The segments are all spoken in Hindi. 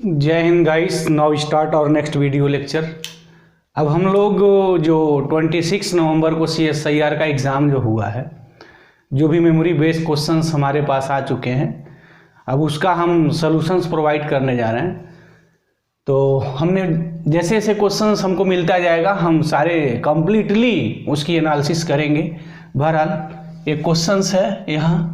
जय हिंद गाइस। नाउ स्टार्ट और नेक्स्ट वीडियो लेक्चर। अब हम लोग जो 26 नवंबर को CSIR का एग्ज़ाम जो हुआ है, जो भी मेमोरी बेस्ड क्वेश्चंस हमारे पास आ चुके हैं, अब उसका हम सॉल्यूशंस प्रोवाइड करने जा रहे हैं। तो हमने जैसे जैसे क्वेश्चंस हमको मिलता जाएगा हम सारे कंप्लीटली उसकी एनालिसिस करेंगे। बहरहाल एक क्वेश्चंस है यहाँ,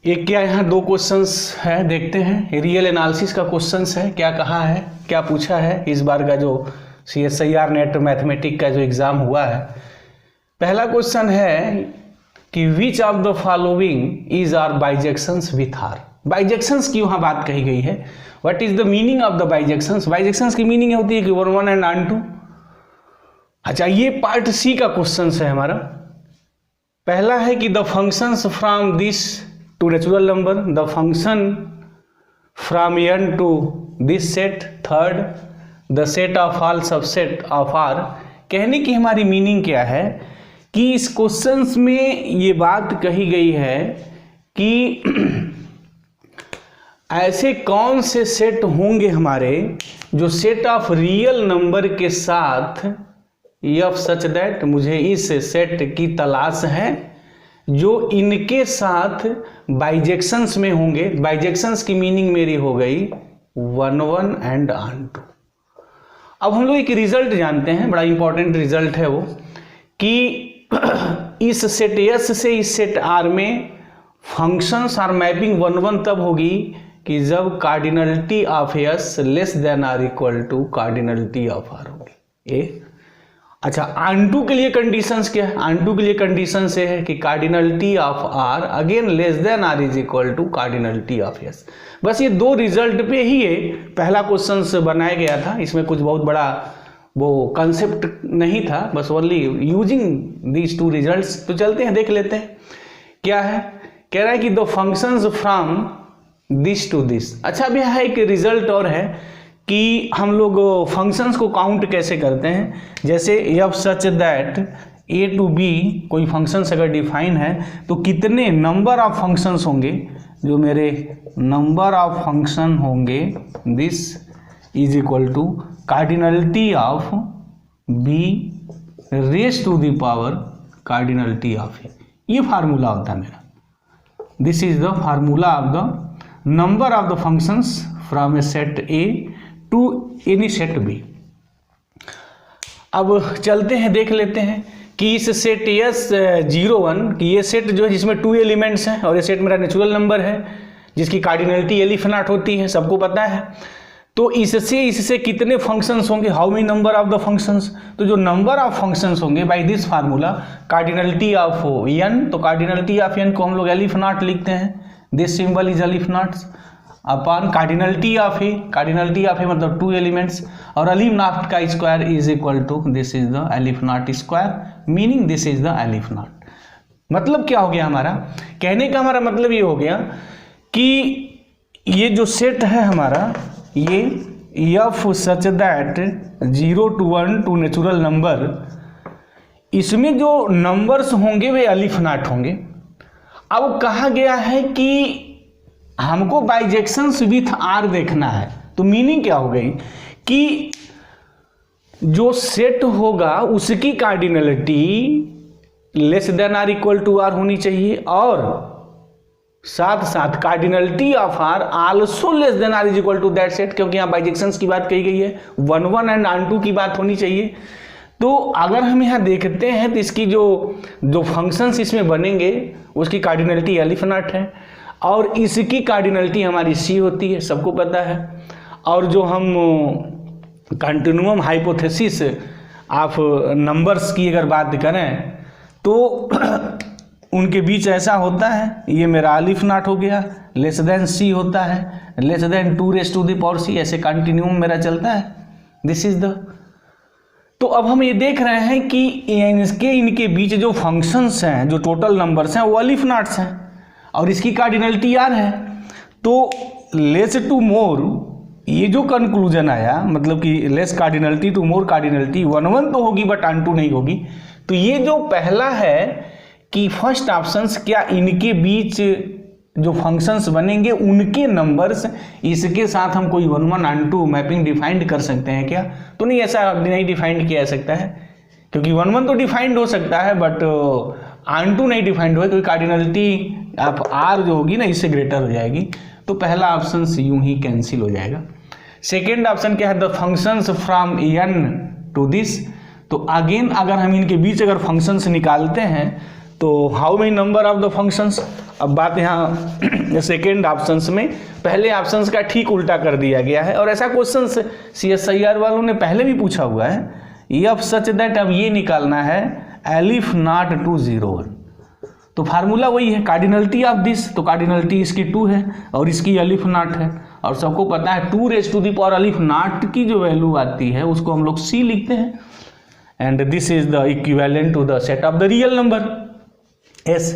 एक क्या यहाँ दो क्वेश्चंस है, देखते हैं। रियल एनालिसिस का क्वेश्चंस है, क्या कहा है, क्या पूछा है इस बार का जो CSIR नेट मैथमेटिक का जो एग्ज़ाम हुआ है। पहला क्वेश्चन है कि which of the following is are bijections with R. Bijections की वहाँ बात कही गई है। What is the meaning of the bijections. Bijections की मीनिंग होती है कि 1 1 एंड ऑन 2। अच्छा, ये पार्ट सी का क्वेश्चन है हमारा। पहला है कि the functions from this to natural number, the function from n to this set। Third, the set of all subset of R। कहने की हमारी मीनिंग क्या है कि इस क्वेश्चंस में ये बात कही गई है कि ऐसे कौन से सेट होंगे हमारे जो सेट ऑफ रियल नंबर के साथ एफ सच दैट, मुझे इस सेट की तलाश है जो इनके साथ बाइजेक्शंस में होंगे। बाइजेक्शंस की मीनिंग मेरी हो गई 1 1 एंड ऑन 2। अब हम लोग एक रिजल्ट जानते हैं, बड़ा इंपॉर्टेंट रिजल्ट है वो, कि इस सेट S से इस सेट R में फंक्शंस आर मैपिंग 1 1 तब होगी कि जब cardinality of S less than or equal to cardinality of R होगी। ए अच्छा, ऑन 2 के लिए कंडीशंस क्या है? ऑन 2 के लिए कंडीशन से है कि cardinality of R again less than R is equal to cardinality of S। बस ये दो रिजल्ट पे ही ये पहला क्वेश्चन बनाया गया था। इसमें कुछ बहुत बड़ा वो कंसेप्ट नहीं था, बस only using these two results. तो चलते हैं, देख लेते हैं क्या है। कह रहा है कि the functions from this to this. अच्छा, अब यहाँ एक रिजल्ट और है कि हम लोग फंक्शंस को काउंट कैसे करते हैं। जैसे F such that A to B कोई फंक्शंस अगर डिफाइन है तो कितने नंबर ऑफ फंक्शंस होंगे, जो मेरे नंबर ऑफ फंक्शन होंगे, this is equal to cardinality of B raise to the power cardinality of A। ये फार्मूला होता है मेरा। This is the formula of the number of the functions from a set A to any set B। अब चलते हैं, देख लेते हैं कि इस सेट S 0 1 कि ये सेट जो है जिसमें 2 एलिमेंट्स हैं और ये सेट मेरा नेचुरल नंबर है जिसकी कार्डिनलिटी एलिफ नॉट होती है, सबको पता है। तो इससे कितने फंक्शंस होंगे, how many number of the functions. तो जो नंबर ऑफ फंक्शंस होंगे by this formula cardinality of n, तो कार्डिनलिटी ऑफ n को हम लोग एलिफ नॉट लिखते हैं, this symbol is aleph naught upon cardinality of A. Cardinality of A मतलब 2 एलिमेंट्स, और एलिफ नॉट का square is equal to this is the aleph naught square, meaning this is the aleph naught. मतलब क्या हो गया हमारा, कहने का हमारा मतलब ये हो गया कि ये जो सेट है हमारा, ये F such that 0 to 1 to natural number, इसमें जो नंबर्स होंगे वे एलिफ नॉट होंगे। अब कहा गया है कि हमको बाइजेक्शंस विथ R देखना है। तो मीनिंग क्या हो गई कि जो सेट होगा उसकी cardinality less than or equal to R होनी चाहिए, और साथ साथ cardinality of R also less than are is equal to that set, क्योंकि यहाँ बाइजेक्शंस की बात कही गई है, 1 1 एंड ऑन 2 की बात होनी चाहिए। तो अगर हम यहाँ देखते हैं तो इसकी जो फंक्शंस इसमें बनेंगे उसकी कार्डिनलिटी एलिफ नॉट है, और इसकी कार्डिनलिटी हमारी C होती है, सबको पता है। और जो हम कंटिन्यूअम हाइपोथेसिस ऑफ नंबर्स की अगर बात करें तो उनके बीच ऐसा होता है, ये मेरा एलिफ नॉट हो गया, लेस देन C होता है, less than 2 raise to the power C, ऐसे कंटिन्यूअम मेरा चलता है। दिस इज द, तो अब हम ये देख रहे हैं कि इनके बीच जो फंक्शंस हैं, जो टोटल नंबर्स हैं, वो एलिफ नॉट्स हैं और इसकी कार्डिनलिटी R है। तो लेस टू मोर, ये जो कंक्लूजन आया, मतलब कि less cardinality to more cardinality, 1 1 तो होगी बट ऑन 2 नहीं होगी। तो ये जो पहला है कि फर्स्ट ऑप्शंस क्या इनके बीच जो फंक्शंस बनेंगे उनके नंबर्स इसके साथ हम कोई 1 1 and 2 मैपिंग डिफाइंड कर सकते हैं क्या? तो नहीं, ऐसा नहीं डिफाइंड किया जा सकता है, क्योंकि 1 1 तो डिफाइंड हो सकता है बट ऑन टू नहीं डिफाइंड होगा, क्योंकि कार्डिनलिटी आप आर जो होगी ना इससे ग्रेटर हो जाएगी। तो पहला ऑप्शन यूं ही कैंसिल हो जाएगा। सेकेंड ऑप्शन क्या है, the functions from N to this. तो अगेन अगर हम इनके बीच अगर फंक्शंस निकालते हैं तो how many number of the functions. अब बात यहाँ सेकेंड ऑप्शंस में पहले ऑप्शंस का ठीक उल्टा कर दिया गया है, और ऐसा क्वेश्चन CSIR वालों ने पहले भी पूछा हुआ है। एफ सच दैट अब ये निकालना है एलिफ नॉट टू 0 1। तो फार्मूला वही है, कार्डिनलिटी ऑफ दिस, तो कार्डिनलिटी इसकी 2 है और इसकी अलिफ नॉट है, और सबको पता है 2 रेज़ टू द पावर अलिफ नॉट की जो वैल्यू आती है उसको हम लोग C लिखते हैं, and this is the equivalent to the set of the real number S।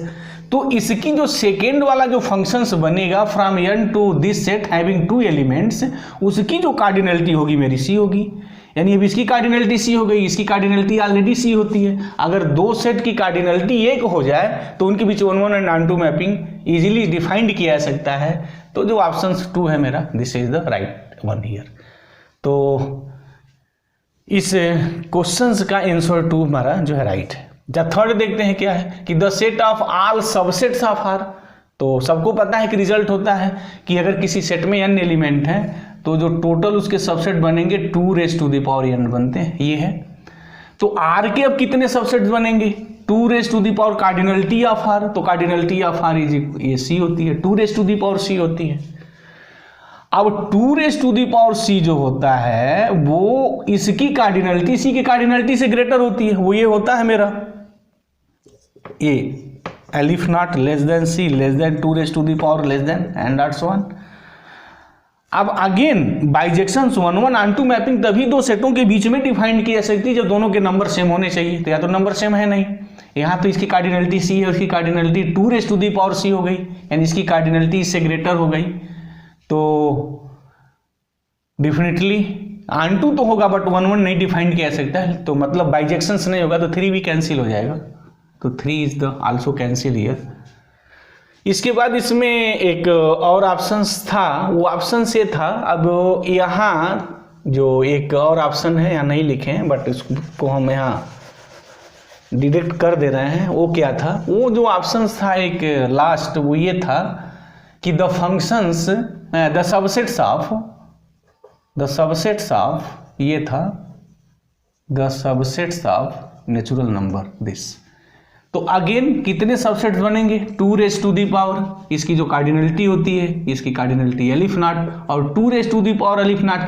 तो इसकी जो सेकेंड वाला जो फंक्शंस बनेगा from N to this set having 2 elements, उसकी जो कार्डिनलिटी होगी मेरी C होगी। यानी अब इसकी कार्डिनलिटी C हो गई, इसकी कार्डिनलिटी ऑलरेडी C होती है। अगर दो सेट की कार्डिनलिटी एक हो जाए तो उनके बीच 1 1 and on 2 mapping easily defined किया जा सकता है। तो जो ऑप्शन 2 है मेरा, this is the right one here. तो इस क्वेश्चन का आंसर 2 हमारा जो है राइट है। जब थर्ड देखते हैं क्या है कि the set of all subsets of R. तो सबको पता है कि रिजल्ट होता है कि अगर किसी सेट में n एलिमेंट है तो जो टोटल उसके सबसेट बनेंगे 2 raise to the power n बनते हैं, ये है। तो R के अब कितने सबसेट्स बनेंगे, 2 raise to the power cardinality of R, तो कार्डिनलिटी ऑफ R इज ये C होती है, 2 raise to the power C होती है। अब 2 raise to the power C जो होता है वो इसकी कार्डिनलिटी C की कार्डिनलिटी से ग्रेटर होती है, वो ये होता है मेरा a aleph naught less than C less than 2 raise to the power less than and so on. अब अगेन बाइजेक्शंस 1 1 and 2 मैपिंग तभी दो सेटों के बीच में डिफाइंड की जा सकती है जब दोनों के नंबर सेम होने चाहिए। तो या तो नंबर सेम है नहीं, यहाँ तो इसकी कार्डिनलिटी C है, उसकी cardinality 2 raise to the power C हो गई, यानी इसकी कार्डिनलिटी इससे ग्रेटर हो गई। तो डेफिनेटली ऑन टू तो होगा बट 1 1 नहीं डिफाइंड किया जा सकता है, तो मतलब बाइजेक्शंस नहीं होगा, तो 3 भी कैंसिल हो जाएगा। तो 3 is the also cancel here. इसके बाद इसमें एक और ऑप्शंस था, वो ऑप्शन से था। अब यहाँ जो एक और ऑप्शन है यहाँ नहीं लिखे हैं बट इसको हम यहाँ डिडक्ट कर दे रहे हैं। वो क्या था, वो जो ऑप्शंस था एक लास्ट, वो ये था कि the functions the subsets of ये था the subsets of natural number this. तो अगेन कितने सबसेट्स बनेंगे, 2 रेज़ टू दी पावर, इसकी जो कार्डिनलिटी होती है इसकी कार्डिनलिटी एलिफ नॉट, और 2 raise to the power aleph naught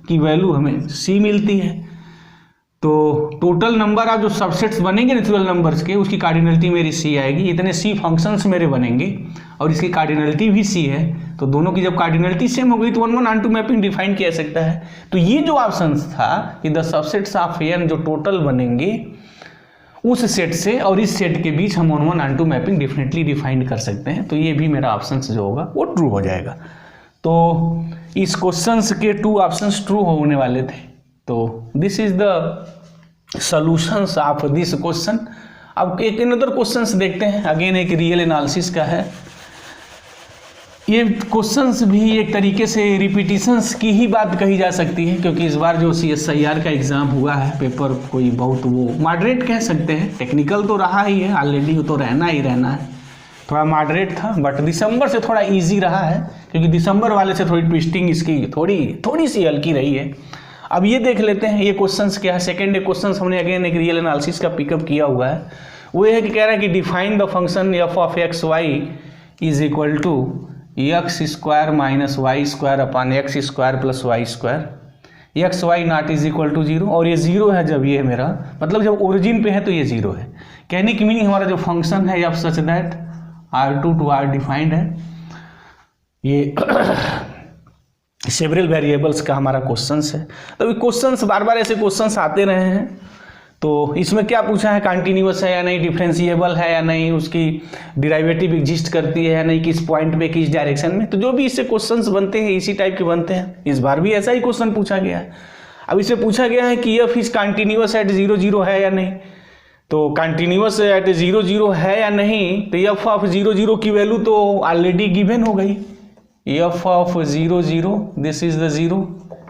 की वैल्यू हमें C मिलती है। तो टोटल नंबर ऑफ जो सबसेट्स बनेंगे नेचुरल नंबर्स के उसकी कार्डिनलिटी मेरी C आएगी। इतने C फंक्शंस मेरे बनेंगे और इसकी कार्डिनलिटी भी C है, तो दोनों की जब कार्डिनलिटी सेम हो गई तो 1 1 and 2 मैपिंग डिफाइन किया जा सकता है। तो ये जो ऑप्शन था कि द सबसेट्स ऑफ n जो टोटल बनेंगे उस सेट से और इस सेट के बीच हम 1 1 and 2 मैपिंग डेफिनेटली डिफाइन कर सकते हैं। तो ये भी मेरा ऑप्शन जो होगा वो ट्रू हो जाएगा। तो इस क्वेश्चंस के 2 ऑप्शंस ट्रू होने वाले थे। तो this is the solutions of this question. अब एक अनदर क्वेश्चंस देखते हैं, अगेन एक रियल एनालिसिस का है। ये क्वेश्चंस भी एक तरीके से रिपीटिशंस की ही बात कही जा सकती है, क्योंकि इस बार जो CSIR का एग्ज़ाम हुआ है पेपर कोई बहुत वो मॉडरेट कह सकते हैं, टेक्निकल तो रहा ही है ऑलरेडी, वो तो रहना ही रहना है, थोड़ा मॉडरेट था। बट दिसंबर से थोड़ा इजी रहा है, क्योंकि दिसंबर वाले से थोड़ी ट्विस्टिंग इसकी थोड़ी सी हल्की रही है। अब ये देख लेते हैं ये क्वेश्चंस क्या है। सेकेंड क्वेश्चन हमने अगेन एक रियल एनालिसिस का पिकअप किया हुआ है। वो है कि कह रहा है कि define the function f of x y is equal to x square minus Y square upon x square plus Y square, x y not is equal to 0, और ये 0 है जब ये मेरा मतलब जब ओरिजिन पे है तो ये 0 है। कहने की मीनिंग हमारा जो फंक्शन है F such that R2 to R defined है। ये सेवरल वेरिएबल्स का हमारा क्वेश्चंस है। तो ये क्वेश्चंस बार बार ऐसे क्वेश्चंस आते रहे हैं। तो इसमें क्या पूछा है, कंटिन्यूअस है या नहीं, डिफरेंशिएबल है या नहीं, उसकी डिराइवेटिव एग्जिस्ट करती है या नहीं, किस पॉइंट पे किस डायरेक्शन में। तो जो भी इससे क्वेश्चंस बनते हैं इसी टाइप के बनते हैं। इस बार भी ऐसा ही क्वेश्चन पूछा गया है। अब इससे पूछा गया है कि एफ इज कंटिन्यूअस एट 0 0 है या नहीं। तो कंटिन्यूअस एट 0 0 है या नहीं, तो एफ ऑफ 0 0 की वैल्यू तो ऑलरेडी गिवन हो गई, F of 0 0 this is the 0,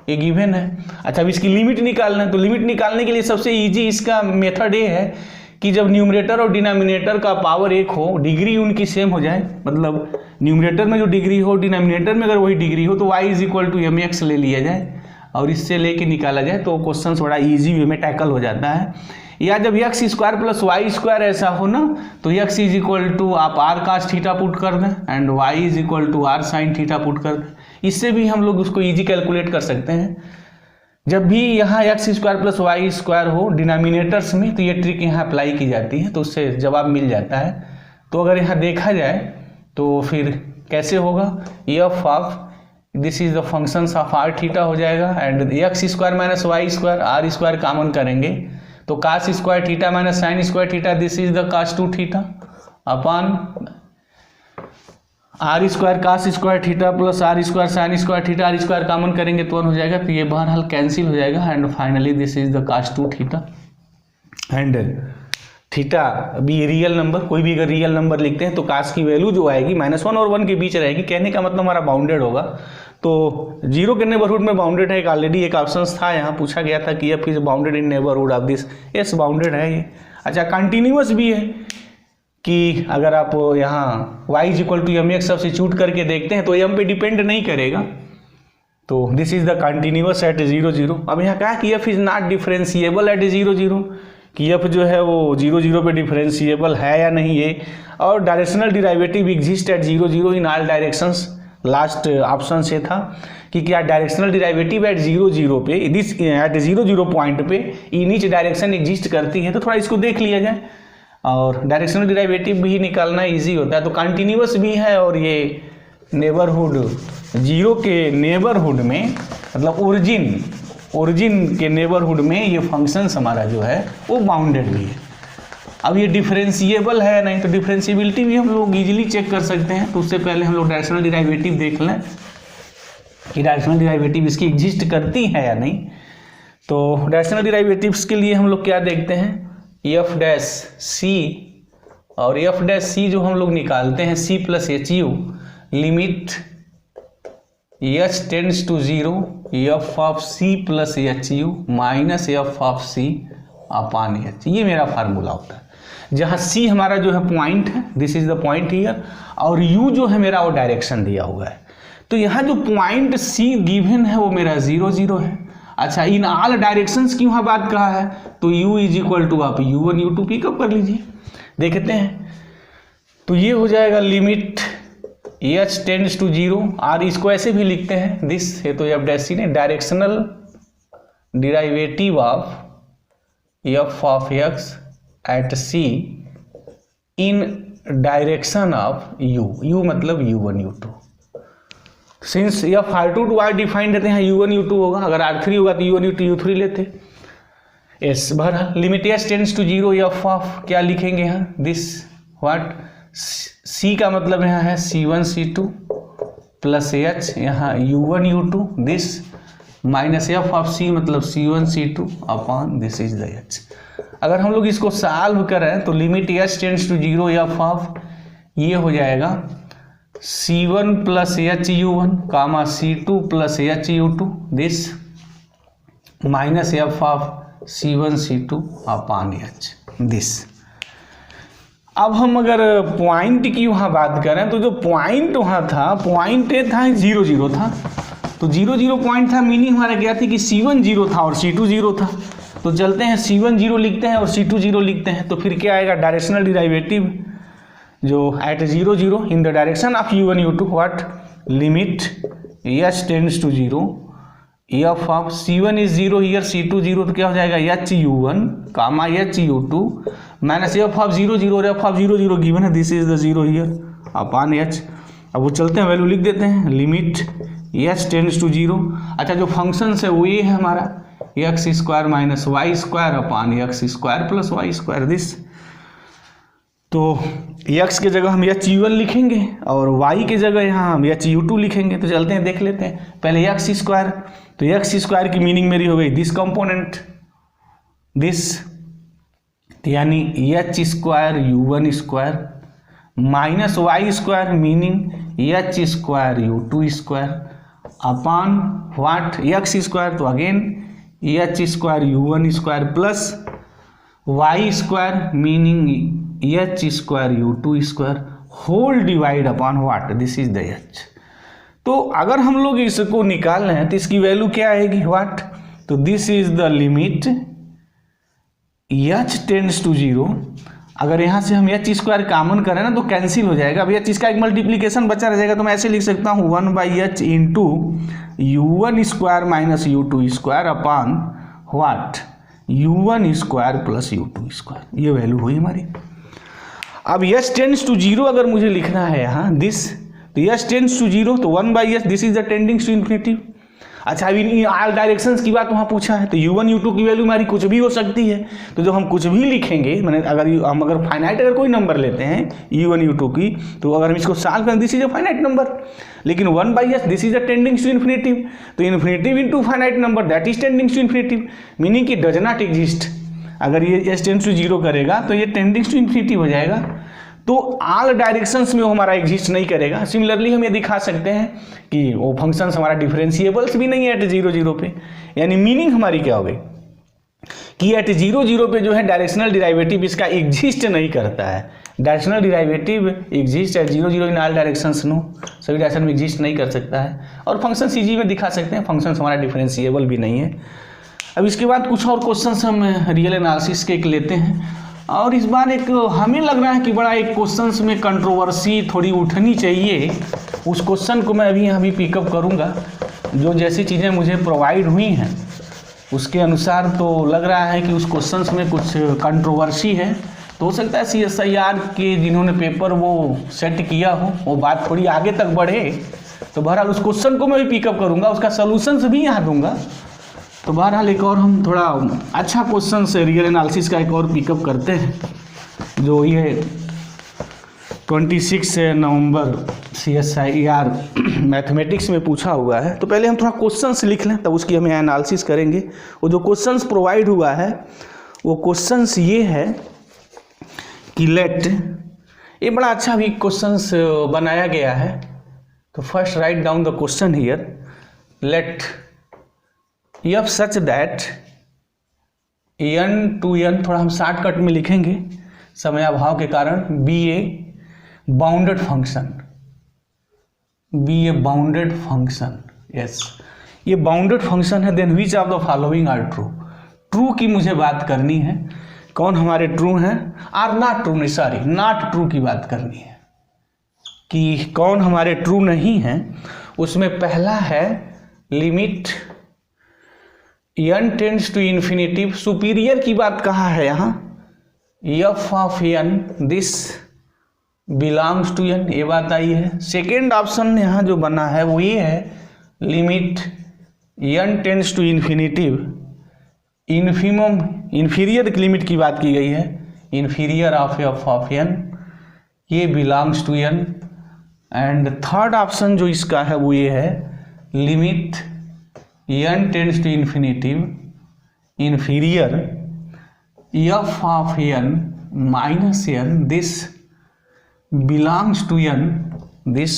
ये गिवन है। अच्छा, अब इसकी लिमिट निकालना है, तो लिमिट निकालने के लिए सबसे इजी इसका मेथड ये है कि जब न्यूमरेटर और डिनोमिनेटर का पावर एक हो, डिग्री उनकी सेम हो जाए, मतलब न्यूमरेटर में जो डिग्री हो डिनोमिनेटर में अगर वही डिग्री हो, तो y is equal to m x ले लिया जाए और इससे लेके निकाला जाए, तो क्वेश्चन थोड़ा इजी वे में टैकल हो जाता है। या जब x square plus Y square ऐसा हो ना, तो एक्स इज इक्वल टू आप आर कास थीटा पुट कर दें and y is equal to r sine theta put कर दें, इससे भी हम लोग उसको इजी कैलकुलेट कर सकते हैं। जब भी यहाँ x square plus Y square हो डिनोमिनेटर्स में, तो ये ट्रिक यहाँ अप्लाई की जाती है, तो उससे जवाब मिल जाता है। तो अगर यहाँ देखा जाए तो फिर कैसे होगा, f of this is the functions of r theta हो जाएगा and x square minus Y square, r square common करेंगे तो cos square theta minus sine square theta, this is the cos 2 theta upon r square cos square theta plus r square sine square theta, r square common करेंगे तो 1 हो जाएगा, तो ये बहरहाल कैंसिल हो जाएगा and finally this is the cos 2 theta and theta भी रियल नंबर, कोई भी अगर रियल नंबर लिखते हैं तो कास की वैल्यू जो आएगी -1 और 1 के बीच रहेगी, कहने का मतलब हमारा बाउंडेड होगा। तो 0 के नेबरहुड में बाउंडेड है, एक ऑलरेडी एक ऑप्शन था यहाँ पूछा गया था कि F is bounded in neighbourhood of this, yes bounded है ये। अच्छा, कंटिन्यूअस भी है कि अगर आप यहाँ y is equal to m x substitute करके देखते हैं तो m पे डिपेंड नहीं करेगा, तो this is the continuous at 0 0। अब यहाँ कहा कि f is not differentiable eight 0 0, कि f जो है वो 0 0 पे डिफरेंशिएबल है या नहीं ये, और directional derivative exist at 0 0 in all directions, last option से था कि क्या डायरेक्शनल डिराइवेटिव एट 0 0 पे दिस एट 0 0 पॉइंट पे इन ईच डायरेक्शन एग्जिस्ट करती है, तो थोड़ा इसको देख लिया जाए। और डायरेक्शनल डिराइवेटिव भी निकालना इजी होता है, तो कंटिन्यूअस भी है और ये नेबरहुड 0 के नेबरहुड में, मतलब ओरिजिन के नेबरहुड में ये फंक्शंस हमारा जो है वो बाउंडेड भी है। अब ये डिफरेंशिएबल है नहीं, तो डिफरेंशिएबिलिटी भी हम लोग इजीली चेक कर सकते हैं। तो उससे पहले हम लोग डायरेक्शनल डिराइवेटिव देख लें कि डायरेक्शनल डिराइवेटिव इसकी एग्जिस्ट करती है या नहीं। तो डायरेक्शनल डिराइवेटिव्स के लिए हम लोग क्या देखते हैं, एफ डैश सी, और एफ डैश सी जो हम लोग निकालते हैं c plus h u, limit h tends to 0 F of c plus h u minus F of c upon h, ये मेरा फार्मूला होता है। जहाँ सी हमारा जो है पॉइंट है, this is the point here, और यू जो है मेरा वो डायरेक्शन दिया हुआ है। तो यहाँ जो पॉइंट सी गिवन है वो मेरा 0 0 है। अच्छा, इन ऑल डायरेक्शंस की वहाँ बात कहा है, तो u इज इक्वल टू आप u1 u2 पिकअप कर लीजिए, देखते हैं। तो ये हो जाएगा लिमिट h टेंड्स टू 0, और इसको ऐसे भी लिखते हैं दिस है, तो एफ डैश सी ने directional derivative of f of x at c in direction of u मतलब u1 u2। Since f R2 to R defined रहते हैं, u1 u2 होगा, अगर R3 होगा तो u1 u2 u3 लेते। एस बहरहाल limit S tends to 0 F of क्या लिखेंगे यहाँ, दिस व्हाट, सी का मतलब यहाँ है c1 c2 प्लस एच यहाँ u1 u2 this minus F of C मतलब c1 c2 upon this is the H. अगर हम लोग इसको सॉल्व करें तो limit S tends to 0 F of ये हो जाएगा c1 plus H u1 comma c2 plus H u2 this minus F of c1 c2 upon H this. अब हम अगर पॉइंट की वहाँ बात करें तो जो पॉइंट वहाँ था, पॉइंट ए था 0 0 था, तो 0 0 पॉइंट था, मीनिंग हमारा क्या थी कि c1 0 था और c2 0 था। तो चलते हैं c1 0 लिखते हैं और c2 0 लिखते हैं, तो फिर क्या आएगा, डायरेक्शनल डिराइवेटिव जो at 0 0 in the direction of u1 u2 what, limit h tends to 0 F of c1 is 0 here c2 0, तो क्या हो जाएगा h u1 comma h u2 minus F of 0 0 और एफ ऑफ 0 0 गिवन है, this is the 0 here upon h। अब वो चलते हैं वैल्यू लिख देते हैं, लिमिट h टेंड्स टू 0। अच्छा, जो फंक्शन है वो ये है हमारा x square minus Y square upon x square plus Y square this. तो x के जगह हम एच u1 लिखेंगे और y के जगह यहाँ हम एच u2 लिखेंगे। तो चलते हैं देख लेते हैं, पहले एक्स स्क्वायर, तो एक्स स्क्वायर की मीनिंग मेरी हो गई दिस कंपोनेंट दिस यानी H square U one square minus Y square meaning H square U two square upon what X square, तो again H square U one square plus Y square meaning H square U two square whole divide upon what, this is the H. तो अगर हम लोग इसको निकाल रहे हैं तो इसकी वैल्यू क्या आएगी व्हाट, तो this is the limit h tends to zero. अगर यहाँ से हम एच स्क्वायर कॉमन करें ना तो कैंसिल हो जाएगा, अब एच इसका एक मल्टीप्लीकेशन बचा रह जाएगा, तो मैं ऐसे लिख सकता हूँ 1/h into u one square minus u two square upon what u one square plus u two square, ये वैल्यू हुई हमारी। अब एच टेंड्स टू जीरो अगर मुझे लिखना है यहाँ दिस, तो एच टेंड्स टू जीरो तो 1/h this is the tendings to infinity. अच्छा अभी इन ऑल डायरेक्शंस की बात वहाँ पूछा है, तो u1 u2 की वैल्यू हमारी कुछ भी हो सकती है, तो जब हम कुछ भी लिखेंगे मैंने अगर फाइनाइट अगर कोई नंबर लेते हैं u1 u2 की, तो अगर हम इसको सॉल्व करें this is a finite number, लेकिन 1/h this is the tendings to infinitive, तो infinitive into finite number that is tendings to infinitive meaning कि डज नॉट एग्जिस्ट। अगर ये एच टेंड्स टू जीरो करेगा तो ये टेंडिंग्स टू इन्फिनिटी हो जाएगा, तो ऑल डायरेक्शंस में वो हमारा एग्जिस्ट नहीं करेगा। सिमिलरली हम ये दिखा सकते हैं कि वो फंक्शंस हमारा डिफरेंशिएबल्स भी नहीं है एट 0 0 पे, यानी मीनिंग हमारी क्या हो गई कि एट 0 0 पे जो है डायरेक्शनल डिराइवेटिव इसका एग्जिस्ट नहीं करता है। Directional derivative exist at 0 0 in all directions, no, सभी डायरेक्शन में एग्जिस्ट नहीं कर सकता है, और फंक्शन सीजी में दिखा सकते हैं फंक्शन हमारा डिफरेंशिएबल भी नहीं है। अब इसके बाद कुछ और क्वेश्चन हम रियल एनालिसिस के लेते हैं, और इस बार एक हमें लग रहा है कि बड़ा एक क्वेश्चंस में कंट्रोवर्सी थोड़ी उठनी चाहिए, उस क्वेश्चन को मैं अभी पिकअप करूंगा। जो जैसी चीज़ें मुझे प्रोवाइड हुई हैं उसके अनुसार तो लग रहा है कि उस क्वेश्चंस में कुछ कंट्रोवर्सी है, तो हो सकता है CSIR के जिन्होंने पेपर वो सेट किया हो वो बात थोड़ी आगे तक बढ़े, तो बहरहाल उस क्वेश्चन को मैं भी पिकअप करूँगा, उसका सोल्यूशंस भी यहाँ दूंगा। तो बहरहाल एक और हम थोड़ा अच्छा क्वेश्चन से रियल एनालिसिस का एक और पिकअप करते हैं, जो ये 26 नवंबर CSIR मैथमेटिक्स में पूछा हुआ है। तो पहले हम थोड़ा क्वेश्चंस लिख लें, तब उसकी हमें एनालिसिस करेंगे। वो जो क्वेश्चंस प्रोवाइड हुआ है वो क्वेश्चंस ये है कि लेट, ये बड़ा अच्छा भी क्वेश्चंस बनाया गया है। तो first write down the question here, let F such that n to n, थोड़ा हम शॉर्टकट में लिखेंगे समय अभाव के कारण, be a bounded function, be a bounded function, yes ये बाउंडेड फंक्शन है, then which of the following are true. True की मुझे बात करनी है, कौन हमारे ट्रू हैं, आर नॉट ट्रू, नहीं सॉरी नॉट ट्रू की बात करनी है कि कौन हमारे ट्रू नहीं हैं। उसमें पहला है limit n tends to infinitive, superior की बात कहा है यहाँ, f of n this belongs to n, ये बात आई है। सेकेंड ऑप्शन यहाँ जो बना है वो ये है limit n tends to infinitive, infimum inferior की लिमिट की बात की गई है, inferior of f of n, ये belongs to n। And third option जो इसका है वो ये है limit n tends to infinitive, inferior f of n minus n, this belongs to n, this.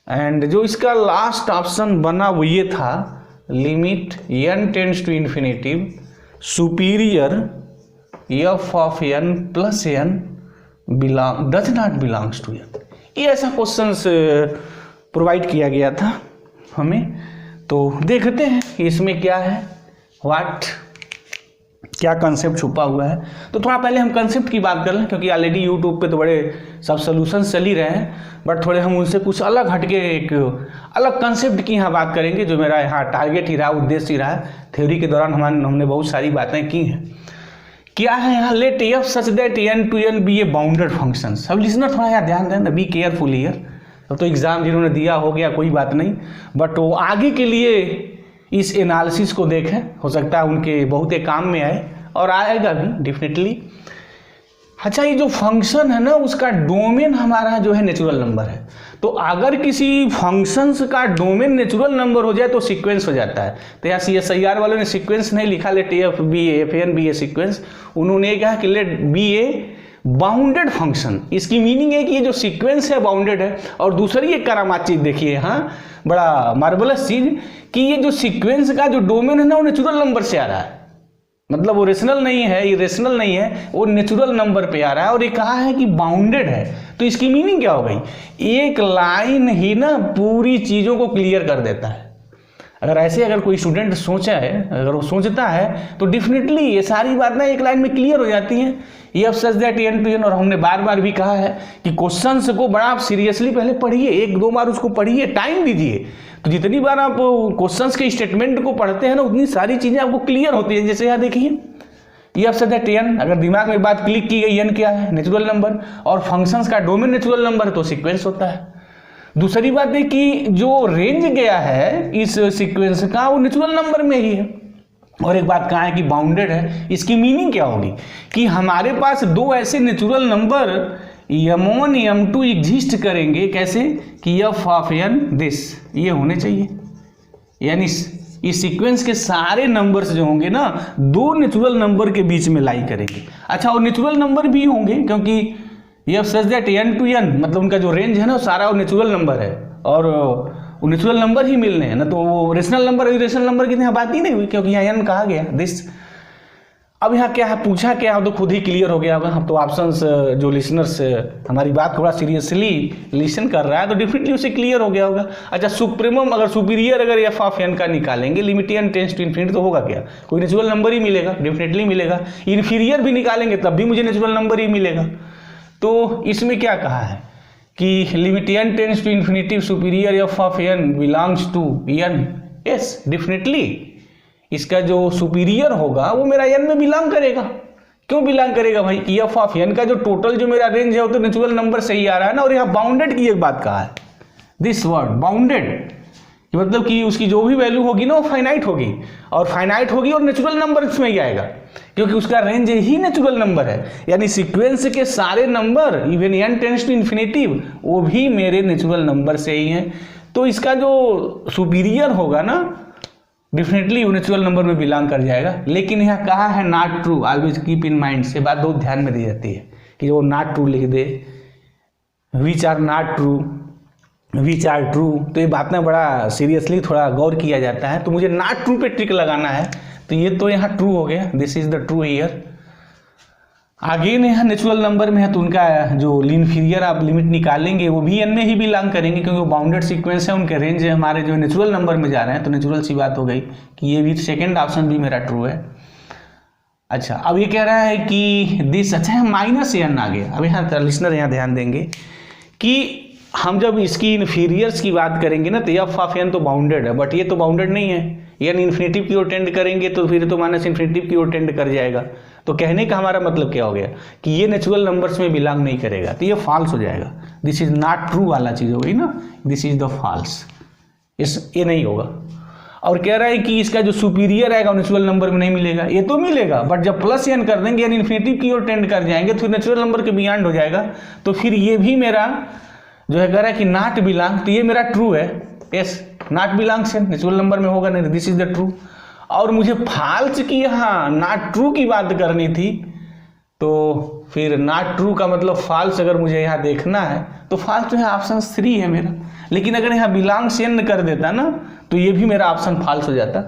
And जो इसका लास्ट ऑप्शन बना वो ये था limit n tends to infinitive, superior f of n plus n does not belongs to n। ये ऐसा क्वेश्चन प्रोवाइड किया गया था हमें, तो देखते हैं इसमें क्या है, व्हाट क्या कंसेप्ट छुपा हुआ है। तो थोड़ा पहले हम कंसेप्ट की बात कर लें, क्योंकि ऑलरेडी यूट्यूब पे तो बड़े सब सॉल्यूशंस चल ही रहे हैं, बट थोड़े हम उनसे कुछ अलग हटके एक अलग कंसेप्ट की यहाँ बात करेंगे, जो मेरा यहाँ टारगेट ही रहा, उद्देश्य ही रहा। थ्योरी के दौरान हमने बहुत सारी बातें की हैं। क्या है यहाँ, let f such that n to n be a bounded function. सब लिसनर थोड़ा यहाँ ध्यान दें, बी केयरफुल हियर। तो एग्जाम जिन्होंने दिया हो गया कोई बात नहीं, बट वो आगे के लिए इस एनालिसिस को देखें, हो सकता है उनके बहुत एक काम में आए और आएगा भी डेफिनेटली। अच्छा, ये जो फंक्शन है ना उसका डोमेन हमारा जो है नेचुरल नंबर है। तो अगर किसी फंक्शंस का डोमेन नेचुरल नंबर हो जाए तो सीक्वेंस हो जाता है। तो यहाँ CSIR वालों ने सीक्वेंस नहीं लिखा let F be F N be a sequence, उन्होंने ये कहा कि let be a bounded function. इसकी मीनिंग है कि ये जो सीक्वेंस है बाउंडेड है। और दूसरी एक करामात चीज देखिए यहाँ, बड़ा मार्वलस चीज, कि ये जो सीक्वेंस का जो डोमेन है ना वो नेचुरल नंबर से आ रहा है, मतलब वो रेशनल नहीं है, इरेशनल नहीं है, वो नेचुरल नंबर पे आ रहा है। और ये कहा है कि बाउंडेड है, तो इसकी मीनिंग क्या हो गई? एक लाइन ही ना पूरी चीजों को क्लियर कर देता है। अगर कोई स्टूडेंट सोचा है, अगर वो सोचता है तो डेफिनेटली ये सारी बात ना एक लाइन में क्लियर हो जाती हैं। ये such that N to N, और हमने बार बार भी कहा है कि क्वेश्चंस को बड़ा आप सीरियसली पहले पढ़िए, 1-2 बार उसको पढ़िए, टाइम दीजिए। तो जितनी बार आप क्वेश्चंस के स्टेटमेंट को पढ़ते हैं ना, उतनी सारी चीजें आपको क्लियर होती है। जैसे यहाँ देखिए, ये सच दैट एन, अगर दिमाग में बात क्लिक की गई, एन क्या है? नेचुरल नंबर, और फंक्शंस का डोमेन नेचुरल नंबर तो सीक्वेंस होता है। दूसरी बात है कि जो रेंज गया है इस सीक्वेंस का वो नेचुरल नंबर में ही है। और एक बात कहा है कि बाउंडेड है, इसकी मीनिंग क्या होगी? कि हमारे पास 2 ऐसे natural number m1 m2 exist करेंगे, कैसे? कि f ऑफ n दिस, ये होने चाहिए। यानी इस सीक्वेंस के सारे नंबर्स जो होंगे ना 2 नेचुरल नंबर के बीच में लाई करेंगे। अच्छा, और नेचुरल नंबर भी होंगे, क्योंकि ये such that n to n, मतलब उनका जो रेंज है ना सारा वो नेचुरल नंबर है, और वो नेचुरल नंबर ही मिलने हैं ना, तो वो रेशनल नंबर इरेशनल नंबर की यहाँ बात ही नहीं हुई, क्योंकि यहाँ n कहा गया दिस। अब यहाँ क्या है, पूछा क्या है, तो खुद ही क्लियर हो गया होगा। हम तो ऑप्शंस, जो लिसनर्स हमारी बात थोड़ा सीरियसली लिसन कर रहा है तो डेफिनेटली उसे क्लियर हो गया होगा। अच्छा, सुप्रीमम अगर सुपीरियर अगर f ऑफ n का निकालेंगे, limit n tends to infinity, तो होगा क्या? कोई नेचुरल नंबर ही मिलेगा, डेफिनेटली मिलेगा। इन्फीरियर भी निकालेंगे तब भी मुझे नेचुरल नंबर ही मिलेगा। तो इसमें क्या कहा है कि limit n tends to infinity, superior f of n belongs to n। Yes, definitely इसका जो सुपीरियर होगा वो मेरा n में बिलोंग करेगा। क्यों बिलोंग करेगा भाई? कि f ऑफ n का जो टोटल जो मेरा रेंज है वो तो नेचुरल नंबर से ही आ रहा है ना। और यहाँ बाउंडेड की एक बात कहा है, दिस वर्ड बाउंडेड, मतलब कि उसकी जो भी वैल्यू होगी ना वो फाइनाइट होगी, और फाइनाइट होगी और नेचुरल नंबर इसमें ही आएगा, क्योंकि उसका रेंज ही नेचुरल नंबर है। यानी सीक्वेंस के सारे number even n tends to infinity वो भी मेरे नेचुरल नंबर से ही हैं। तो इसका जो सुपीरियर होगा ना डेफिनेटली वो नेचुरल नंबर में बिलोंग कर जाएगा। लेकिन यहाँ कहा है not true, always keep in mind, से बात बहुत ध्यान में दी जाती है कि वो नॉट ट्रू लिख दे, which are not true, which are true. तो ये बात में बड़ा सीरियसली थोड़ा गौर किया जाता है। तो मुझे नॉट ट्रू पे ट्रिक लगाना है, तो ये तो यहाँ ट्रू हो गया, this is the true here. Again यहाँ नेचुरल नंबर में है तो उनका जो इन्फीरियर आप लिमिट निकालेंगे वो भी n में ही बिलोंग करेंगे, क्योंकि वो बाउंडेड सीक्वेंस है, उनके रेंज है हमारे जो नेचुरल नंबर में जा रहे हैं। तो नेचुरल सी बात हो गई कि ये भी सेकंड ऑप्शन भी मेरा ट्रू है। अच्छा, अब ये कह रहा है कि दिस, अच्छा है -n आ गया। अब यहाँ लिसनर यहाँ ध्यान देंगे कि हम जब इसकी इन्फीरियर्स की बात करेंगे ना तो f ऑफ n तो बाउंडेड है, बट ये तो बाउंडेड नहीं है। n इन्फिनिटिव की ओर टेंड करेंगे तो फिर तो माइनस इन्फिनिटिव की ओर टेंड कर जाएगा। तो कहने का हमारा मतलब क्या हो गया कि ये नेचुरल नंबर्स में बिलोंग नहीं करेगा, तो ये फॉल्स हो जाएगा। दिस इज नॉट ट्रू वाला चीज हो गई ना, दिस इज द फॉल्स, ये नहीं होगा। और कह रहा है कि इसका जो सुपीरियर आएगा नेचुरल नंबर में नहीं मिलेगा, ये तो मिलेगा, बट जब प्लस n कर देंगे, यानी इन्फिनिटिव की ओर टेंड कर जाएंगे तो नेचुरल नंबर के बियॉन्ड हो जाएगा। तो फिर ये भी मेरा जो है कह रहा है कि नॉट बिलोंग, तो ये मेरा ट्रू है। यस, नॉट बिलोंग्स है, नेचुरल नंबर में होगा नहीं, दिस इज द ट्रू। और मुझे फॉल्स की यहाँ नॉट ट्रू की बात करनी थी, तो फिर नॉट ट्रू का मतलब फॉल्स अगर मुझे यहाँ देखना है तो फॉल्स जो है ऑप्शन 3 है मेरा। लेकिन अगर यहाँ बिलोंग्स n कर देता ना तो ये भी मेरा ऑप्शन फॉल्स हो जाता।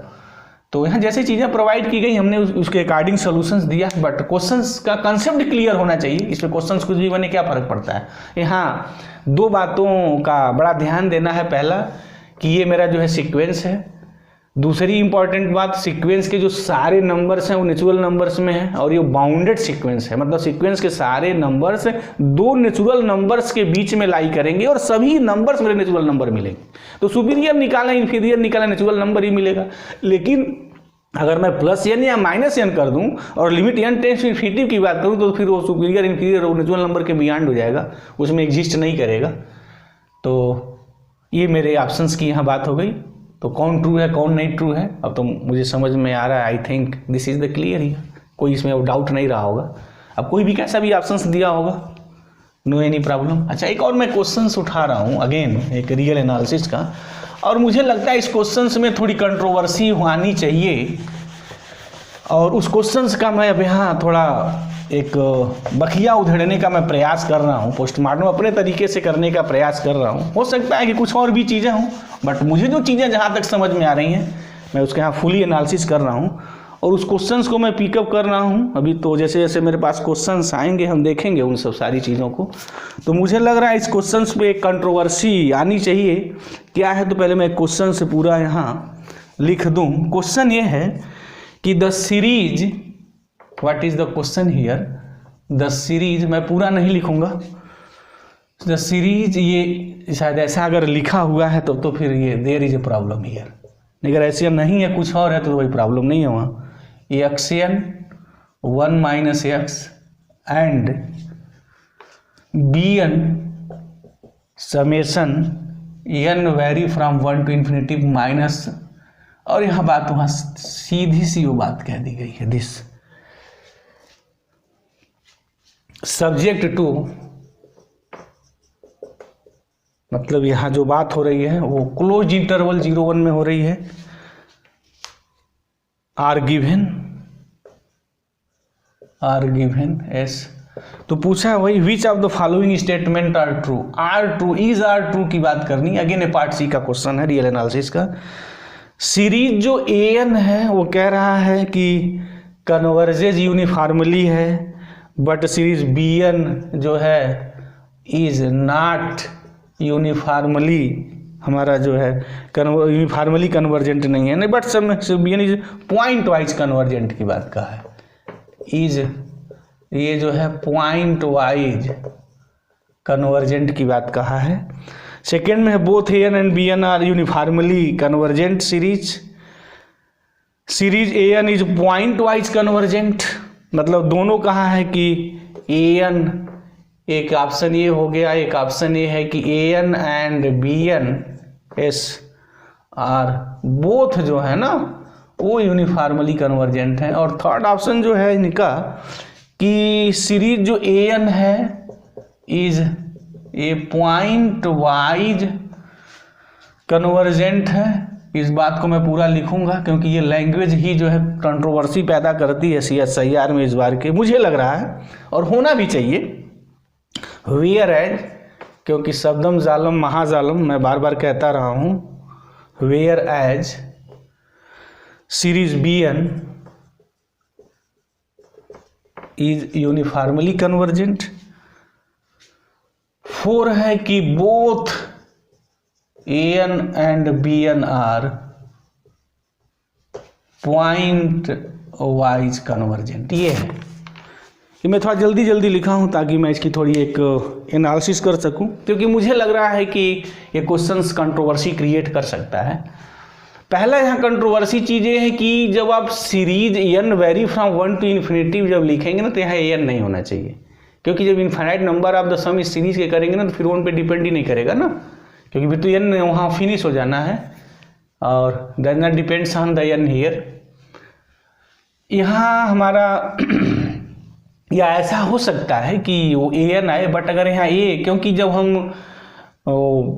तो यहाँ जैसे चीज़ें प्रोवाइड की गई हमने उसके अकॉर्डिंग सॉल्यूशंस दिया, बट क्वेश्चंस का कंसेप्ट क्लियर होना चाहिए। इसमें क्वेश्चंस कुछ भी बने क्या फ़र्क पड़ता है। यहाँ 2 बातों का बड़ा ध्यान देना है। पहला कि ये मेरा जो है सीक्वेंस है। दूसरी इंपॉर्टेंट बात, सीक्वेंस के जो सारे नंबर्स हैं वो नेचुरल नंबर्स में है, और ये बाउंडेड सीक्वेंस है, मतलब सीक्वेंस के सारे नंबर्स 2 नेचुरल नंबर्स के बीच में लाई करेंगे और सभी नंबर्स मेरे नेचुरल नंबर मिलेंगे। तो सुपीरियर निकाला, इन्फीरियर निकाला, नेचुरल नंबर ही मिलेगा। लेकिन अगर मैं +n या -n कर दूं और limit n tends to infinity की बात करूं तो फिर वो सुपीरियर इन्फीरियर और नेचुरल नंबर के बियॉन्ड हो जाएगा, उसमें एग्जिस्ट नहीं करेगा। तो ये मेरे ऑप्शंस की यहाँ बात हो गई। तो कौन ट्रू है कौन नहीं ट्रू है अब तो मुझे समझ में आ रहा है। I think this is the clear ही, कोई इसमें अब डाउट नहीं रहा होगा। अब कोई भी कैसा भी ऑप्शंस दिया होगा नो एनी प्रॉब्लम। अच्छा, एक और मैं क्वेश्चंस उठा रहा हूँ अगेन, एक रियल एनालिसिस का, और मुझे लगता है इस क्वेश्चंस में थोड़ी कंट्रोवर्सी आनी चाहिए, और उस क्वेश्चंस का मैं अब यहाँ थोड़ा एक बखिया उधेड़ने का मैं प्रयास कर रहा हूँ, पोस्टमार्टम अपने तरीके से करने का प्रयास कर रहा हूँ। हो सकता है कि कुछ और भी चीज़ें हों, बट मुझे जो चीज़ें जहाँ तक समझ में आ रही हैं मैं उसके यहाँ फुली एनालिसिस कर रहा हूँ, और उस क्वेश्चंस को मैं पिकअप कर रहा हूँ अभी। तो जैसे जैसे मेरे पास क्वेश्चंस आएंगे हम देखेंगे उन सब सारी चीज़ों को। तो मुझे लग रहा है इस क्वेश्चंस पे एक कंट्रोवर्सी आनी चाहिए। क्या है, तो पहले मैं क्वेश्चन से पूरा यहाँ लिख दूँ। क्वेश्चन ये है कि the series, what is the question here, the series, मैं पूरा नहीं लिखूंगा, द सीरीज, ये शायद ऐसा अगर लिखा हुआ है तो फिर ये there is a problem here, अगर ऐसे नहीं है कुछ और है तो कोई प्रॉब्लम नहीं है वहाँ। Action 1 minus x and bn summation n very from 1 to infinity minus, और यहाँ बात वहाँ सीधी सी वो बात कह दी गई है, दिस सब्जेक्ट टू, मतलब यहाँ जो बात हो रही है वो क्लोज इंटरवल 0-1 में हो रही है। आर गिवन एस, तो पूछा वही which of the following statement are true, are true की बात करनी। अगेन ए पार्ट सी का क्वेश्चन है रियल एनालिसिस का। सीरीज जो an है वो कह रहा है कि कन्वर्जेज यूनिफॉर्मली है, बट सीरीज bn जो है इज नॉट यूनिफॉर्मली, हमारा जो है यूनिफॉर्मली कन्वर्जेंट नहीं है, नहीं, बट सब bn is pointwise convergent की बात कहा है, इज ये जो है पॉइंट वाइज कन्वर्जेंट की बात कहा है। सेकेंड में है both an and bn are uniformly convergent series an is pointwise convergent, मतलब दोनों कहा है कि an, एक ऑप्शन ये हो गया, एक ऑप्शन ये है कि an and bn S R both जो है ना वो यूनिफॉर्मली कन्वर्जेंट है। और थर्ड ऑप्शन जो है इनका कि सीरीज जो an है is a point wise convergent है। इस बात को मैं पूरा लिखूंगा क्योंकि ये लैंग्वेज ही जो है कंट्रोवर्सी पैदा करती है CSIR में इस बार के, मुझे लग रहा है, और होना भी चाहिए। वेयर एज, क्योंकि शब्दम जालम महाजालम मैं बार बार कहता रहा हूँ, whereas series bn is uniformly convergent. 4 है कि both an and bn are pointwise convergent. ये है कि मैं थोड़ा जल्दी जल्दी लिखा हूं ताकि मैं इसकी थोड़ी एक एनालिसिस कर सकूं, क्योंकि मुझे लग रहा है कि ये क्वेश्चंस कंट्रोवर्सी क्रिएट कर सकता है। पहला यहाँ कंट्रोवर्सी चीज़ ये है कि जब आप series n very from 1 to infinity जब लिखेंगे ना तो यहाँ an नहीं होना चाहिए, क्योंकि जब इनफाइनाइट नंबर ऑफ द सम इस सीरीज के करेंगे ना तो फिर वन पे डिपेंड ही नहीं करेगा ना, क्योंकि फिर तो n वहाँ फिनिश हो जाना है, और that not depends on the n here. यहाँ हमारा या ऐसा हो सकता है कि वो an आए, बट अगर यहाँ a, क्योंकि जब हम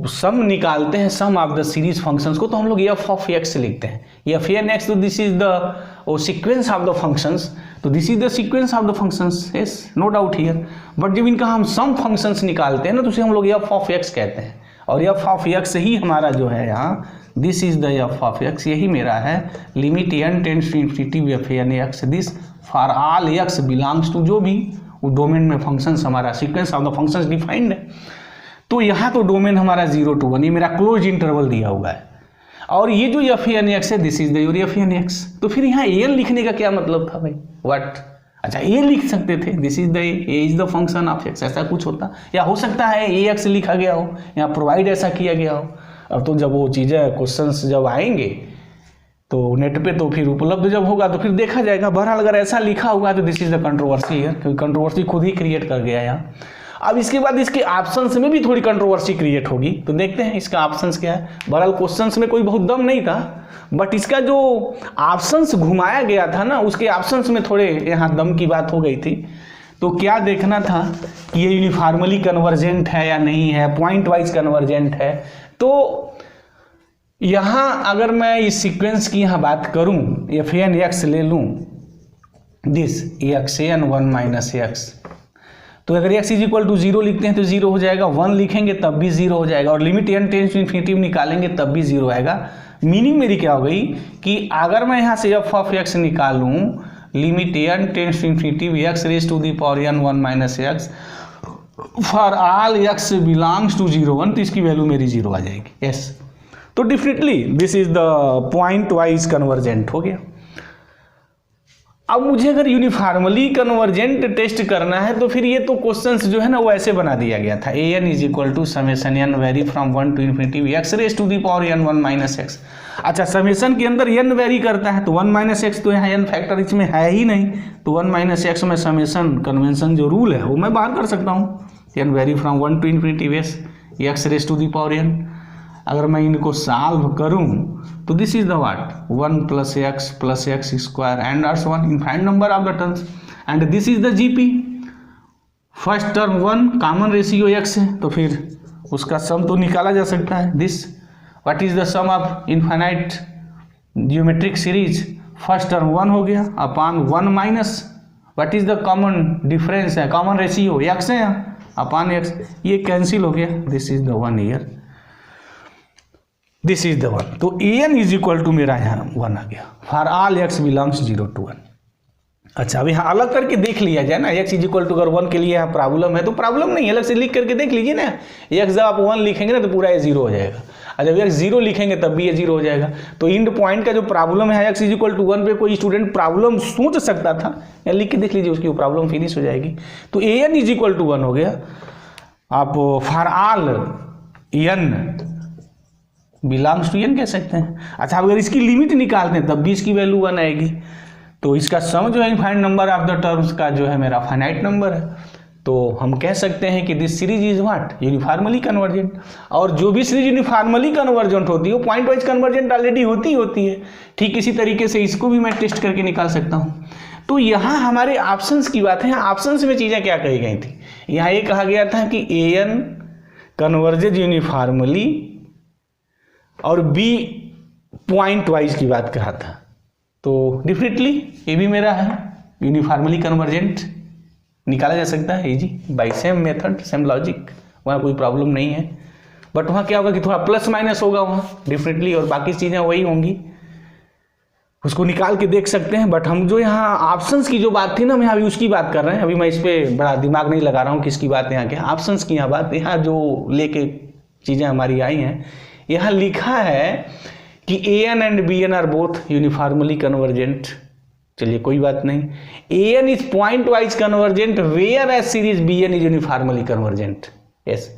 सम निकालते हैं सम ऑफ द सीरीज फंक्शंस को तो हम लोग f ऑफ x लिखते हैं, f(n)x, तो this is the sequence of the functions, तो this is the sequence of the functions, yes no doubt here. But जब इनका हम सम फंक्शंस निकालते हैं ना तो उसे हम लोग f ऑफ x कहते हैं, और f ऑफ x ही हमारा जो है यहाँ, this is the f of x, यही मेरा है limit n tends to infinity f(n)x, this for all x belongs to, जो भी वो डोमेन में फंक्शंस हमारा sequence of the functions defined है। तो यहाँ तो डोमेन हमारा 0 to 1, ये मेरा क्लोज इंटरवल दिया हुआ है, और ये जो f(n)x है this is the your f(n)x, तो फिर यहाँ an लिखने का क्या मतलब था भाई, व्हाट, अच्छा a लिख सकते थे, this is the a is the function of x, ऐसा कुछ होता, या हो सकता है ax लिखा गया हो, यहाँ प्रोवाइड ऐसा किया गया हो। अब तो जब वो चीज़ें क्वेश्चंस जब आएंगे तो नेट पे तो फिर उपलब्ध जब होगा तो फिर देखा जाएगा। बहरहाल अगर ऐसा लिखा हुआ तो दिस इज द कंट्रोवर्सी है, क्योंकि कंट्रोवर्सी खुद ही क्रिएट कर गया यहाँ। अब इसके बाद इसके ऑप्शंस में भी थोड़ी कंट्रोवर्सी क्रिएट होगी, तो देखते हैं इसका ऑप्शंस क्या है। बहरहाल क्वेश्चंस में कोई बहुत दम नहीं था, बट इसका जो ऑप्शंस घुमाया गया था ना उसके ऑप्शंस में थोड़े यहाँ दम की बात हो गई थी। तो क्या देखना था कि ये यूनिफॉर्मली कन्वर्जेंट है या नहीं है, पॉइंट वाइज कन्वर्जेंट है। तो यहाँ अगर मैं इस सीक्वेंस की यहाँ बात करूँ, एफ एन एक्स ले लूँ, this x n 1 minus x, तो अगर x इज इक्वल टू 0 लिखते हैं तो 0 हो जाएगा, 1 लिखेंगे तब भी 0 हो जाएगा, और limit n tends to infinity निकालेंगे तब भी 0 आएगा। मीनिंग मेरी क्या हो गई कि अगर मैं यहाँ से f ऑफ x निकालूँ, limit n tends to infinity x raise to the power n 1 minus x for all x belongs to 0 1, तो इसकी वैल्यू मेरी 0 आ जाएगी। यस, तो definitely this is the point wise convergent हो गया। अब मुझे अगर यूनिफॉर्मली कन्वर्जेंट टेस्ट करना है तो फिर ये तो क्वेश्चंस जो है ना वो ऐसे बना दिया गया था, A N is equal to summation N vary from 1 to infinity x raise to the power N 1 minus X. अच्छा, समेशन के अंदर एन वेरी करता है तो 1 माइनस एक्स तो यहाँ एन फैक्टर इसमें है ही नहीं, तो 1 माइनस एक्स में समेशन कन्वेंशन जो रूल है वो मैं बाहर कर सकता हूँ, n vary from 1 to infinity x raise to the power n. अगर मैं इनको सॉल्व करूं तो this is the what 1 plus x square and आर्स 1 infinite number of the terms, and this is the GP. First term 1 common ratio x है तो फिर उसका सम तो निकाला जा सकता है। This what is the sum of infinite geometric series, first term 1 हो गया upon 1 minus what is the common difference है, कॉमन रेशियो x है अपॉन x, ये कैंसिल हो गया, this is the 1 year, this is the 1। तो a N is equal to मेरा यहाँ 1 आ गया for all x belongs 0 to 1। अच्छा, अब यहाँ अलग करके देख लिया जाए ना, एक्स इज इक्वल टू अगर 1 के लिए यहाँ प्रॉब्लम है तो प्रॉब्लम नहीं, अलग से लिख करके देख लीजिए ना। एक्स जब आप 1 लिखेंगे ना तो पूरा ये 0 हो जाएगा, और जब एक्स 0 लिखेंगे तब भी ये 0 हो जाएगा। तो इंड पॉइंट का जो प्रॉब्लम है एक्स इज इक्वल टू 1 पे कोई स्टूडेंट प्रॉब्लम सोच सकता था, या लिख के देख लीजिए, उसकी प्रॉब्लम फिनिश हो जाएगी। तो a N is equal to 1 हो गया, आप for all n belongs to n कह सकते हैं। अच्छा, अगर इसकी लिमिट निकालते हैं तब भी इसकी वैल्यू 1 आएगी, तो इसका सम जो है infinite number of the terms का जो है मेरा फाइनाइट नंबर है, तो हम कह सकते हैं कि this series is what uniformly convergent. और जो भी सीरीज यूनिफॉर्मली कन्वर्जेंट होती है वो पॉइंट वाइज कन्वर्जेंट ऑलरेडी होती है। ठीक इसी तरीके से इसको भी मैं टेस्ट करके निकाल सकता हूँ। तो यहाँ हमारे ऑप्शंस की बात है, ऑप्शंस में चीज़ें क्या कही गई थी, यहाँ ये कहा गया था कि ए एन कन्वर्जेज यूनिफॉर्मली और बी पॉइंट वाइज की बात कहा था, तो डेफिनेटली ये भी मेरा है यूनिफॉर्मली कन्वर्जेंट, निकाला जा सकता है easy by same method same logic, वहाँ कोई प्रॉब्लम नहीं है। बट वहाँ क्या होगा कि थोड़ा प्लस माइनस होगा वहाँ डेफिनेटली, और बाकी चीज़ें वही होंगी, उसको निकाल के देख सकते हैं। बट हम जो यहाँ ऑप्शंस की जो बात थी ना, हम यहाँ अभी उसकी बात कर रहे हैं, अभी मैं इस पर बड़ा दिमाग नहीं लगा रहा हूँ किसकी बात, यहाँ के ऑप्शंस की यहाँ बात, यहाँ जो लेके चीज़ें हमारी आई हैं, यहाँ लिखा है कि A N and B N are both uniformly convergent. चलिए कोई बात नहीं, A N is pointwise convergent whereas series B N is uniformly convergent. Yes,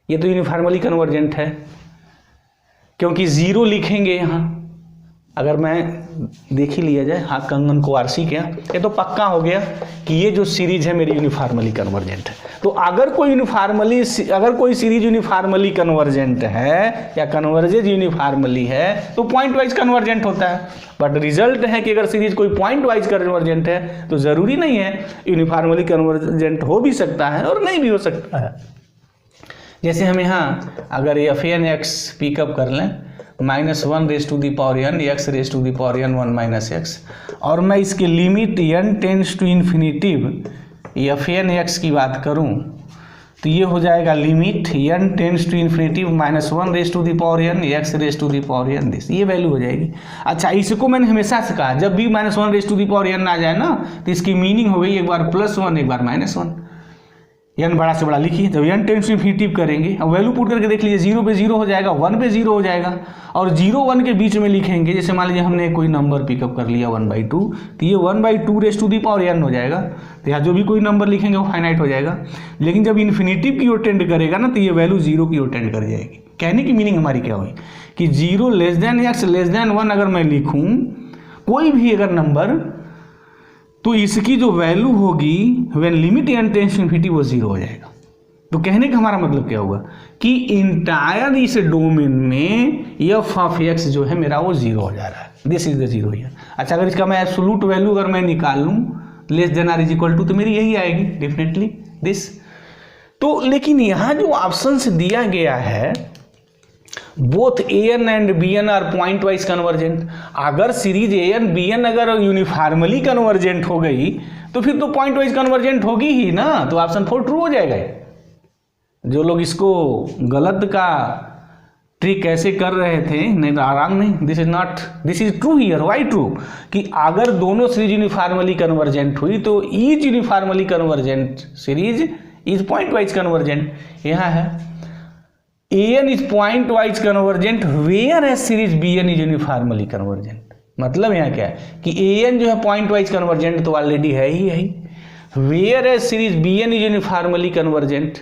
ये तो यूनिफॉर्मली कन्वर्जेंट है क्योंकि 0 लिखेंगे यहाँ, अगर मैं देख ही लिया जाए हाथ कंगन को आरसी क्या, ये तो पक्का हो गया कि ये जो सीरीज है मेरी यूनिफॉर्मली कन्वर्जेंट है। तो अगर कोई सीरीज यूनिफॉर्मली कन्वर्जेंट है या कन्वर्जेज यूनिफॉर्मली है तो पॉइंट वाइज कन्वर्जेंट होता है। बट रिजल्ट है कि अगर सीरीज कोई पॉइंट वाइज कन्वर्जेंट है तो जरूरी नहीं है, यूनिफॉर्मली कन्वर्जेंट हो भी सकता है और नहीं भी हो सकता है। जैसे हम यहाँ अगर एफ एन एक्स पिकअप कर लें, -1 raise to the power n x raise to the power N 1 minus x, और मैं इसकी limit n tends to infinity f n x की बात करूं तो ये हो जाएगा limit n tends to infinity -1 raise to the power n x raise to the power n, this ये वैल्यू हो जाएगी। अच्छा, इसको मैंने हमेशा से कहा जब भी -1 raise to the power N आ जाए ना तो इसकी मीनिंग हो गई एक बार +1 एक बार -1, n बड़ा से बड़ा लिखिए। जब n टेंड्स टू इन्फिनिटिव करेंगे, अब वैल्यू पुट करके देख लीजिए, 0 पे 0 हो जाएगा, 1 पे 0 हो जाएगा, और 0 1 के बीच में लिखेंगे। जैसे मान लीजिए हमने कोई नंबर पिकअप कर लिया 1/2, तो ये 1/2 raise to the power n हो जाएगा, तो यहाँ जो भी कोई नंबर लिखेंगे वो फाइनाइट हो जाएगा। लेकिन जब इन्फिनिटिव की ओर टेंड करेगा ना तो ये वैल्यू 0 की ओर टेंड कर जाएगी। कहने की मीनिंग हमारी क्या हुई कि 0 less than x less than 1 अगर मैं लिखूँ कोई भी अगर नंबर, तो इसकी जो वैल्यू होगी when limit n tends to infinity वो 0 हो जाएगा। तो कहने का हमारा मतलब क्या होगा कि इंटायर इस डोमेन में एफ ऑफ एक्स जो है मेरा वो 0 हो जा रहा है, दिस इज द 0 हियर। अच्छा, अगर इसका मैं एब्सोल्यूट वैल्यू अगर मैं निकाल लूँ less than are is equal to, तो मेरी यही आएगी डेफिनेटली दिस। तो लेकिन यहाँ जो ऑप्शंस दिया गया है both an and bn are pointwise convergent. अगर सीरीज an bn अगर यूनिफॉर्मली कन्वर्जेंट हो गई तो फिर तो पॉइंट वाइज कन्वर्जेंट होगी ही ना, तो ऑप्शन 4 ट्रू हो जाएगा। जो लोग इसको गलत का ट्रिक कैसे कर रहे थे, नहीं आराम नहीं, this is not, this is true here. Why true? कि अगर दोनों सीरीज यूनिफॉर्मली कन्वर्जेंट हुई तो each uniformly convergent series is pointwise convergent. यहाँ है an is pointwise convergent whereas series bn is uniformly convergent. मतलब यहाँ क्या है कि an जो है पॉइंट वाइज कन्वर्जेंट तो ऑलरेडी है ही, whereas series bn is uniformly convergent.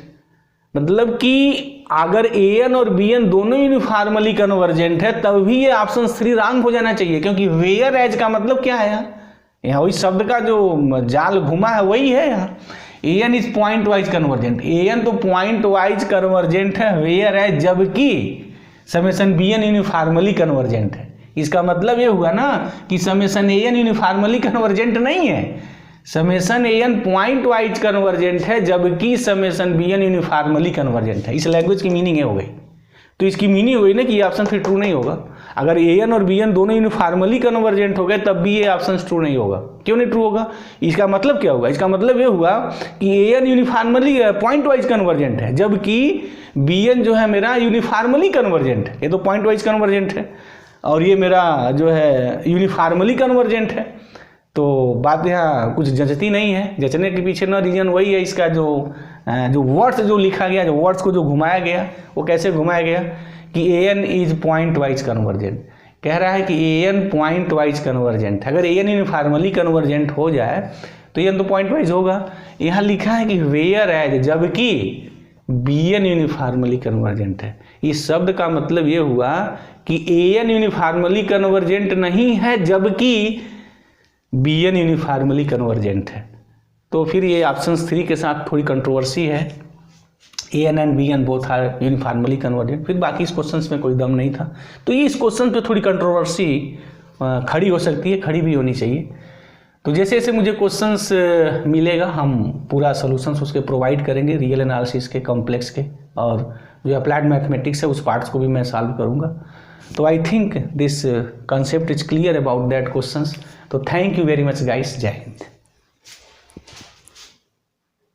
मतलब कि अगर an और bn दोनों यूनिफॉर्मली कन्वर्जेंट है तब भी ये ऑप्शन 3 रॉन्ग हो जाना चाहिए, क्योंकि वेयर एज का मतलब क्या है, यहाँ वही शब्द का जो जाल घुमा है वही है। यहाँ an is pointwise convergent, an तो पॉइंट वाइज कन्वर्जेंट है वेयर एज, जबकि समेशन bn यूनिफॉर्मली कन्वर्जेंट है। इसका मतलब ये हुआ ना कि समेशन an यूनिफॉर्मली कन्वर्जेंट नहीं है, summation an point wise convergent है, जबकि समेशन bn यूनिफॉर्मली कन्वर्जेंट है। इस लैंग्वेज की मीनिंग ये हो गई। तो इसकी मीनिंग हुई ना कि ये ऑप्शन फिर ट्रू नहीं होगा। अगर an और bn दोनों यूनिफॉर्मली कन्वर्जेंट हो गए तब भी ये ऑप्शन ट्रू नहीं होगा। क्यों नहीं ट्रू होगा? इसका मतलब क्या होगा? इसका मतलब ये हुआ कि an uniformly point wise convergent है, जबकि bn जो है मेरा यूनिफॉर्मली कन्वर्जेंट है। ये तो पॉइंट वाइज कन्वर्जेंट है और ये मेरा जो है यूनिफॉर्मली कन्वर्जेंट है। तो बात यहाँ कुछ जचती नहीं है। जचने के पीछे ना रीजन वही है, इसका जो वर्ड्स जो लिखा गया, जो वर्ड्स को जो घुमाया गया, वो कैसे घुमाया गया कि an is pointwise convergent. कह रहा है कि an पॉइंट वाइज कन्वर्जेंट। अगर an यूनिफॉर्मली कन्वर्जेंट हो जाए तो an तो पॉइंट वाइज होगा। यहाँ लिखा है कि वेयर एज, जबकि bn यूनिफॉर्मली कन्वर्जेंट है। इस शब्द का मतलब ये हुआ कि an यूनिफॉर्मली कन्वर्जेंट नहीं है, जबकि bn यूनिफॉर्मली कन्वर्जेंट है। तो फिर ये ऑप्शन 3 के साथ थोड़ी कंट्रोवर्सी है। an and bn both are uniformly convergent. फिर बाकी इस क्वेश्चन में कोई दम नहीं था, तो ये इस क्वेश्चन पे थोड़ी कंट्रोवर्सी खड़ी हो सकती है, खड़ी भी होनी चाहिए। तो जैसे जैसे मुझे क्वेश्चंस मिलेगा हम पूरा सोल्यूशंस उसके प्रोवाइड करेंगे, रियल एनालिसिस के, कॉम्प्लेक्स के, और जो अप्लाइड मैथमेटिक्स है उस पार्ट्स को भी मैं सॉल्व करूँगा। तो I think this concept is clear about that questions. तो thank you very much guys, Jai Hind.